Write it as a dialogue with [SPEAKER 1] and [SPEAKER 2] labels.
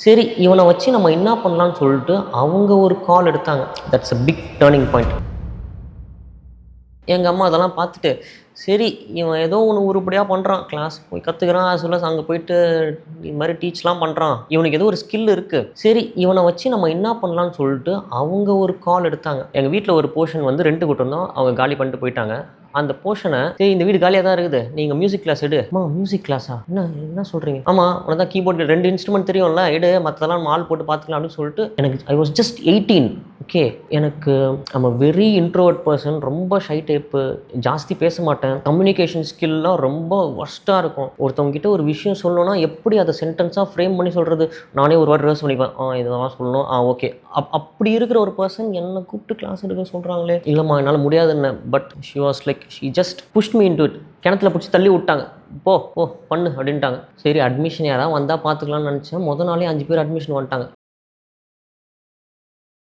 [SPEAKER 1] சரி இவனை வச்சு நம்ம என்ன பண்ணலாம்னு சொல்லிட்டு அவங்க ஒரு கால் எடுத்தாங்க. That's a big turning point. எங்கள் அம்மா அதெல்லாம் பார்த்துட்டு, சரி இவன் ஏதோ ஒன்று உருப்படியாக பண்ணுறான், கிளாஸ் போய் கற்றுக்கிறான், as well as அங்கே போயிட்டு இது மாதிரி டீச்லாம் பண்ணுறான், இவனுக்கு ஏதோ ஒரு ஸ்கில் இருக்குது, சரி இவனை வச்சு நம்ம என்ன பண்ணலாம்னு சொல்லிட்டு அவங்க ஒரு கால் எடுத்தாங்க. எங்கள் வீட்டில் ஒரு போர்ஷன் வந்து ரெண்ட் விட்டுருந்தோம், அவங்க காலி பண்ணிட்டு போயிட்டாங்க. அந்த போர்ஷனை, சரி இந்த வீடு காலியாக தான் இருக்குது, நீங்கள் மியூசிக் கிளாஸ் எடு. அம்மா மியூசிக் கிளாஸா, என்ன சொல்கிறீங்க? ஆமாம் உனக்கு தான் கீபோர்டு 2 இன்ஸ்ட்ருமெண்ட் தெரியும்ல, எடு, மற்றதெல்லாம் நம்ம ஆள் போட்டு பார்த்துக்கலாம் அப்படின்னு சொல்லிட்டு. எனக்கு ஐ வாஸ் ஜஸ்ட் 18. ஓகே, எனக்கு I'm a very introvert person, ரொம்ப ஷை டைப்பு, ஜாஸ்தி பேச மாட்டேன், கம்யூனிகேஷன் ஸ்கில்லாம் ரொம்ப ஒர்ஸ்ட்டாக இருக்கும். ஒருத்தவங்க கிட்ட ஒரு விஷயம் சொல்லணும்னா எப்படி அதை சென்டென்ஸாக ஃப்ரேம் பண்ணி சொல்கிறது, நானே ஒரு வாட்டி ரிவர்ஸ் பண்ணிப்பேன், இதெல்லாம் சொல்லணும், ஓகே. அப்படி இருக்கிற ஒரு பர்சன் என்னை கூப்பிட்டு கிளாஸ் எடுக்க சொல்கிறாங்களே, இல்லைம்மா என்னால் முடியாதுன்னு. But she was like, she just pushed me into it. கிணத்துல பிடிச்சி தள்ளி விட்டாங்க, போ பண்ணு அப்படின்ட்டாங்க. சரி அட்மிஷன் யாராவது வந்தால் பார்த்துக்கலாம்னு நினச்சேன். நாளே 5 பேர் அட்மிஷன் வந்துட்டாங்க.